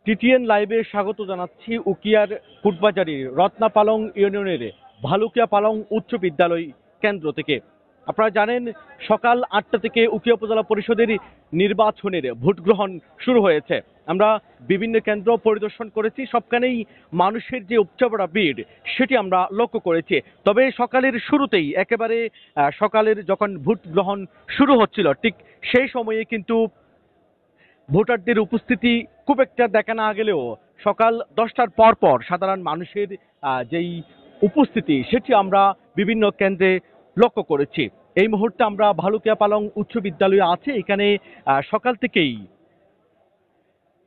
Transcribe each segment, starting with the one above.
TTN লাইভে স্বাগত জানাচ্ছি উকিয়ার কুটবাজারীর রত্নাপালং ইউনিয়নের ভালুকিয়া পালং উচ্চ বিদ্যালয় কেন্দ্র থেকে। আপনারা জানেন সকাল 8টা থেকে উকিয়া উপজেলা পরিষদের নির্বাচনের ভোট গ্রহণ শুরু হয়েছে। আমরা বিভিন্ন কেন্দ্র পরিদর্শন করেছি, সবখানেই মানুষের যে উপচাপড়া ভিড় সেটি আমরা লক্ষ্য করেছি। তবে সকালের শুরুতেই একেবারে সকালের যখন ভোট গ্রহণ শুরু হচ্ছিল ঠিক সেই সময়ে কিন্তু ভোটারদের উপস্থিতি খুব একটা দেখা না গেলেও সকাল 10টার পর পর সাধারণ মানুষের যেই উপস্থিতি সেটি আমরা বিভিন্ন কেন্দ্রে লক্ষ্য করেছি। এই মুহূর্তে আমরা ভালুকিয়া পালং উচ্চ বিদ্যালয়ে আছি। এখানে সকাল থেকেই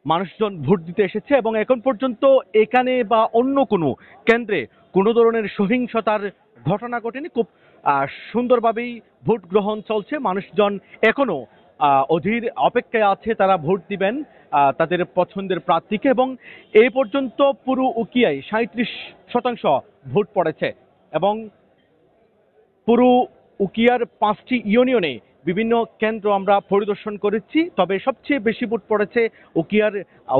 মানুষজন ভোট দিতে এসেছে এবং এখন পর্যন্ত এখানে বা অন্য কোনো কেন্দ্রে কোনো ধরনের সহিংসতার ঘটনা ঘটেনি। খুব সুন্দরভাবেই ভোট গ্রহণ চলছে। মানুষজন এখনো অধীর অপেক্ষায় আছে, তারা ভোট দিবেন তাদের পছন্দের প্রার্থীকে। এবং এই পর্যন্ত পুরো উকিয়ায় 37% ভোট পড়েছে এবং পুরো উকিয়ার 5টি ইউনিয়নে বিভিন্ন কেন্দ্র আমরা পরিদর্শন করেছি। তবে সবচেয়ে বেশি ভোট পড়েছে উকিয়ার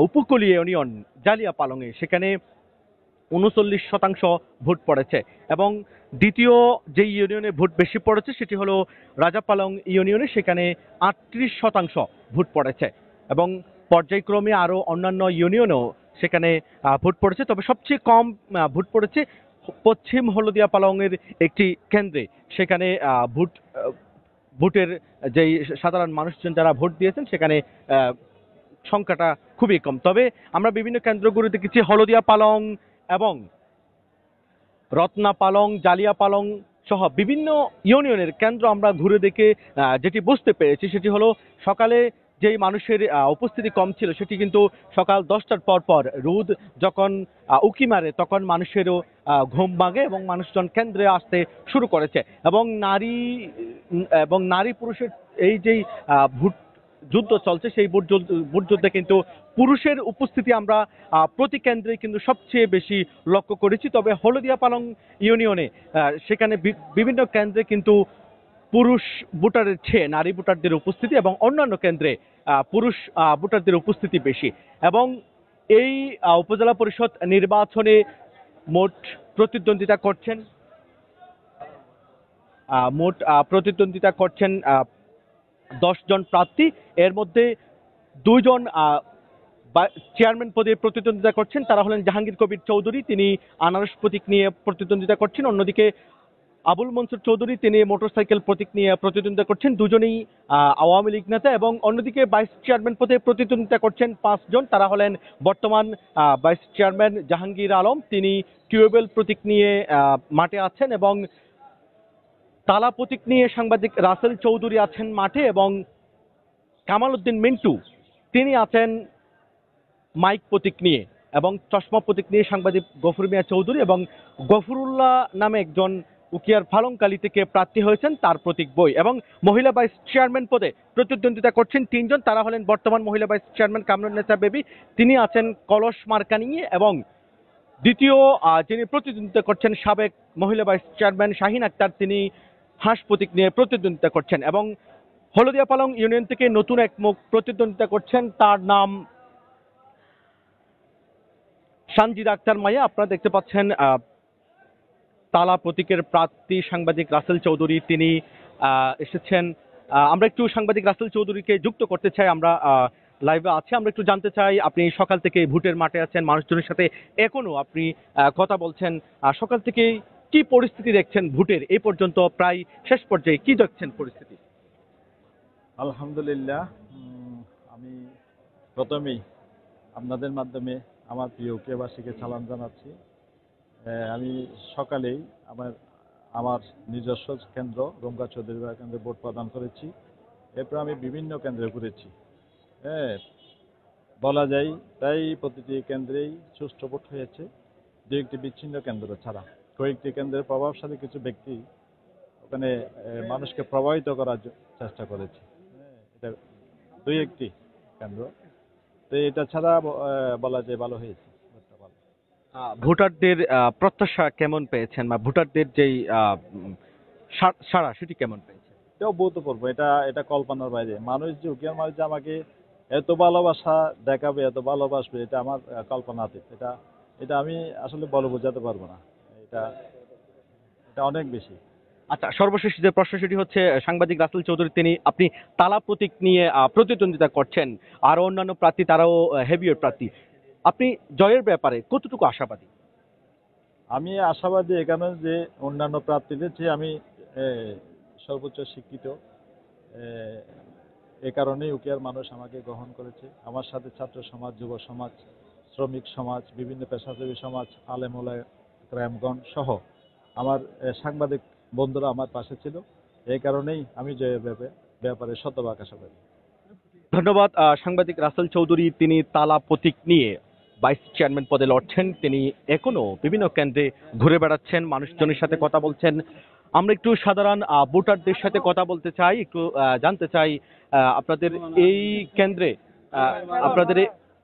উপকূলীয় ইউনিয়ন জালিয়া পালংয়ে, সেখানে 39% ভোট পড়েছে। এবং দ্বিতীয় যে ইউনিয়নে ভোট বেশি পড়েছে সেটি হলো রাজাপালং ইউনিয়নে, সেখানে 38% ভোট পড়েছে। এবং পর্যায়ক্রমে আরও অন্যান্য ইউনিয়নেও সেখানে ভোট পড়েছে। তবে সবচেয়ে কম ভোট পড়েছে পশ্চিম হলদিয়া পালংয়ের একটি কেন্দ্রে। সেখানে ভোটের যেই সাধারণ মানুষজন যারা ভোট দিয়েছেন সেখানে সংখ্যাটা খুবই কম। তবে আমরা বিভিন্ন কেন্দ্রগুলো দেখেছি হলদিয়া পালং এবং রত্না পালং, জালিয়া পালং সহ বিভিন্ন ইউনিয়নের কেন্দ্র আমরা ঘুরে দেখে যেটি বুঝতে পেরেছি সেটি হলো সকালে যেই মানুষের উপস্থিতি কম ছিল সেটি কিন্তু সকাল 10টার পর পর রোদ যখন উকি মারে তখন মানুষেরও ঘুম ভাঙে এবং মানুষজন কেন্দ্রে আসতে শুরু করেছে। এবং নারী পুরুষের এই যেই ভোট যুদ্ধ চলছে সেই ভোট যুদ্ধে কিন্তু পুরুষের উপস্থিতি আমরা প্রতি কেন্দ্রে কিন্তু সবচেয়ে বেশি লক্ষ্য করেছি। তবে হলদিয়া পালং ইউনিয়নে সেখানে বিভিন্ন কেন্দ্রে কিন্তু পুরুষ ভোটারের চেয়ে নারী ভোটারদের উপস্থিতি এবং অন্যান্য কেন্দ্রে পুরুষ ভোটারদের উপস্থিতি বেশি। এবং এই উপজেলা পরিষদ নির্বাচনে মোট প্রতিদ্বন্দ্বিতা করছেন মোট প্রতিদ্বন্দ্বিতা করছেন 10 জন প্রার্থী। এর মধ্যে 2 জন চেয়ারম্যান পদে প্রতিদ্বন্দ্বিতা করছেন, তারা হলেন জাহাঙ্গীর কবির চৌধুরী, তিনি আনারস প্রতীক নিয়ে প্রতিদ্বন্দ্বিতা করছেন। অন্যদিকে আবুল মনসুর চৌধুরী, তিনি মোটরসাইকেল প্রতীক নিয়ে প্রতিদ্বন্দ্বিতা করছেন। দুজনেই আওয়ামী লীগ নেতা। এবং অন্যদিকে ভাইস চেয়ারম্যান পদে প্রতিদ্বন্দ্বিতা করছেন 5 জন, তারা হলেন বর্তমান ভাইস চেয়ারম্যান জাহাঙ্গীর আলম, তিনি টিউবওয়েল প্রতীক নিয়ে মাঠে আছেন। এবং তালা প্রতীক নিয়ে সাংবাদিক রাসেল চৌধুরী আছেন মাঠে। এবং কামাল উদ্দিন মিন্টু, তিনি আছেন মাইক প্রতীক নিয়ে। এবং চশমা প্রতীক নিয়ে সাংবাদিক গফুর মিয়া চৌধুরী এবং গফুরুল্লাহ নামে একজন উকিয়ার ফালংকালী থেকে প্রার্থী হয়েছেন, তার প্রতীক বই। এবং মহিলা ভাইস চেয়ারম্যান পদে প্রতিদ্বন্দ্বিতা করছেন 3 জন, তারা হলেন বর্তমান মহিলা ভাইস চেয়ারম্যান কামরুন্নেসা বেবি, তিনি আছেন কলস মার্কা নিয়ে। এবং দ্বিতীয় যিনি প্রতিদ্বন্দ্বিতা করছেন সাবেক মহিলা ভাইস চেয়ারম্যান শাহিন আক্তার, তিনি হাঁস প্রতীক নিয়ে প্রতিদ্বন্দ্বিতা করছেন। এবং হলদিয়া পালং ইউনিয়ন থেকে নতুন এক মুখ প্রতিদ্বন্দ্বিতা করছেন, তার নাম সানজিদা আক্তার মাইয়া। আপনারা দেখতে পাচ্ছেন তালা প্রতীকের প্রার্থী সাংবাদিক রাসেল চৌধুরী, তিনি এসেছেন। আমরা একটু সাংবাদিক রাসেল চৌধুরীকে যুক্ত করতে চাই, আমরা লাইভে আছে। আমরা একটু জানতে চাই, আপনি সকাল থেকে ভোটের মাঠে আছেন, মানুষজনের সাথে এখনো আপনি কথা বলছেন, সকাল থেকে কি পরিস্থিতি দেখছেন ভোটের এই পর্যন্ত প্রায় শেষ পর্যায়ে কি দেখছেন পরিস্থিতি? আলহামদুলিল্লাহ, আমি প্রথমেই আপনাদের মাধ্যমে আমার প্রিয় উকিয়াবাসীকে সালাম জানাচ্ছি। আমি সকালেই আমার নিজস্ব কেন্দ্র রুমকা চৌধুরী কেন্দ্রে ভোট প্রদান করেছি। এরপর আমি বিভিন্ন কেন্দ্রে ঘুরেছি। বলা যায় প্রায় প্রতিটি কেন্দ্রেই সুষ্ঠু ভোট হয়েছে, দু একটি বিচ্ছিন্ন কেন্দ্র ছাড়া। কয়েকটি কেন্দ্রের প্রভাবশালী কিছু ব্যক্তি ওখানে মানুষকে প্রভাবিত করার চেষ্টা করেছে। এটা 2-1টি কেন্দ্র, তো এটা ছাড়া বলা যায় ভালো হয়েছে। ভোটারদের প্রত্যাশা কেমন পেয়েছেন বা ভোটারদের যেই সাড়া সেটি কেমন পেয়েছেন? এটাও অভূতপূর্ব, এটা কল্পনার বাইরে। মানুষ যে উকিয়ার মানুষ যে আমাকে এত ভালোবাসা দেখাবে, এত ভালোবাসবে, এটা আমার কল্পনাতীত। এটা এটা আমি আসলে বলে বোঝাতে পারবো না। এটা এটা অনেক বেশি। আচ্ছা, সর্বশেষ যে প্রশ্ন সেটি হচ্ছে, সাংবাদিক রাসেল চৌধুরী আপনি তালা প্রতীক নিয়ে প্রতিদ্বন্দ্বিতা করছেন, আরো অন্যান্য প্রার্থী তারাও হেভিওর প্রার্থী, আপনি জয়ের ব্যাপারে কতটুকু আশাবাদী? আমি আশাবাদী এখানে যে অন্যান্য প্রার্থীদের চেয়ে আমি এ, সর্বোচ্চ শিক্ষিত। এ, এ কারণেই উকিয়ার মানুষ আমাকে গ্রহণ করেছে। আমার সাথে ছাত্র সমাজ, যুব সমাজ, শ্রমিক সমাজ, বিভিন্ন পেশাজীবী সমাজ, আলেমুলায় ক্রামগণ সহ আমার সাংবাদিক বন্ধুরা আমার পাশে ছিল। এই কারণেই আমি জয়ের ব্যাপারে শতভাগ আশাবাদী। ধন্যবাদ। সাংবাদিক রাসেল চৌধুরী, তিনি তালা প্রতীক নিয়ে ভাইস চেয়ারম্যান পদে লড়ছেন। তিনি এখনো বিভিন্ন কেন্দ্রে ঘুরে বেড়াচ্ছেন, মানুষজনের সাথে কথা বলছেন। আমরা একটু সাধারণ ভোটারদের সাথে কথা বলতে চাই, একটু জানতে চাই আপনাদের এই কেন্দ্রে, আহ, আপনাদের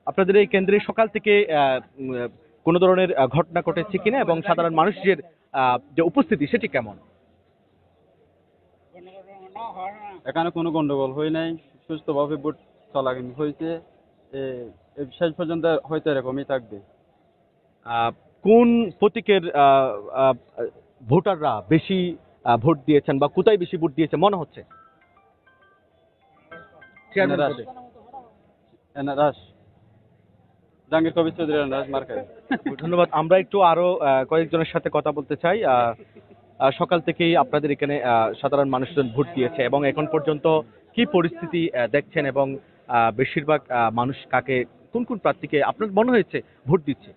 আপনাদের এই কেন্দ্রে সকাল থেকে কোনো ধরনের ঘটনা ঘটেছে কিনা, এবং সাধারণ মানুষের যে উপস্থিতি সেটি কেমন? এখানে কোনো গন্ডগোল হয় নাই, সুস্থভাবে ভোট চলাকালীন হয়েছে। শেষ পর্যন্ত হয়তো এরকমই থাকবে। আহ, কোন প্রতীকের আহ, ভোটাররা বেশি ভোট দিয়েছেন, বা কোথায় বেশি ভোট দিয়েছে মনে হচ্ছে চেয়ারম্যান এনারাস পদে? এনারাস জাহাঙ্গীর কবির চৌধুরী এনারাস মার্কায়। ধন্যবাদ। আমরা একটু আরো কয়েকজনের সাথে কথা বলতে চাই। সকাল থেকেই আপনাদের এখানে সাধারণ মানুষজন ভোট দিয়েছে, এবং এখন পর্যন্ত কি পরিস্থিতি দেখছেন, এবং বেশিরভাগ মানুষ কাকে, কোন কোন প্রার্থীকে আপনার মনে হয়েছে ভোট দিচ্ছে?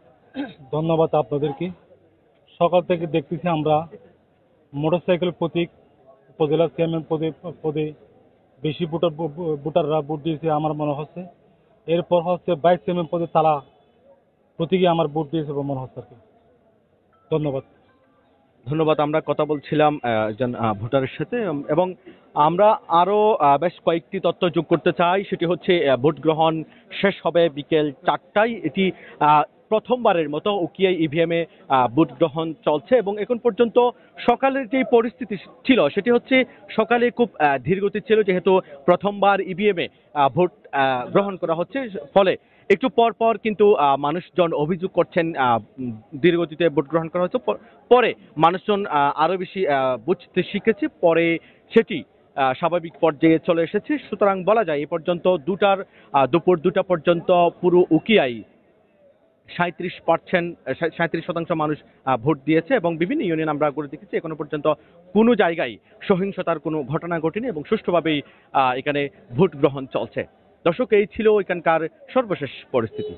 ধন্যবাদ আপনাদেরকে। সকাল থেকে দেখতেছি আমরা মোটরসাইকেল প্রতীক উপজেলা চেয়ারম্যান পদে পদে বেশি ভোটাররা ভোট দিয়েছে আমার মনে হচ্ছে। এরপর হচ্ছে ভাইস চেয়ারম্যান পদে তালা প্রতীকে আমার ভোট দিয়েছে বলে মনে হচ্ছে আর কি। ধন্যবাদ। ধন্যবাদ। আমরা কথা বলছিলাম একজন ভোটারের সাথে, এবং আমরা আরো বেশ কয়েকটি তথ্য যোগ করতে চাই। সেটি হচ্ছে ভোট গ্রহণ শেষ হবে বিকেল 4টায়। এটি প্রথমবারের মতো উকিয়াই ইভিএমে ভোট গ্রহণ চলছে, এবং এখন পর্যন্ত সকালের যে পরিস্থিতি ছিল সেটি হচ্ছে সকালে খুব ধীরগতি ছিল, যেহেতু প্রথমবার ইভিএমে ভোট গ্রহণ করা হচ্ছে। ফলে একটু পর পর কিন্তু মানুষজন অভিযোগ করছেন ধীরগতিতে ভোট গ্রহণ করা হচ্ছে। পরে মানুষজন আরো বেশি বুঝতে শিখেছে, পরে সেটি স্বাভাবিক পর্যায়ে চলে এসেছে। সুতরাং বলা যায় এ পর্যন্ত দুপুর 2টা পর্যন্ত পুরো উকিয়াই 37% মানুষ ভোট দিয়েছে, এবং বিভিন্ন ইউনিয়ন আমরা ঘুরে দেখেছি এখনো পর্যন্ত কোনো জায়গায় সহিংসতার কোনো ঘটনা ঘটেনি, এবং সুষ্ঠুভাবেই এখানে ভোট গ্রহণ চলছে। দর্শক, এই ছিল এখানকার সর্বশেষ পরিস্থিতি।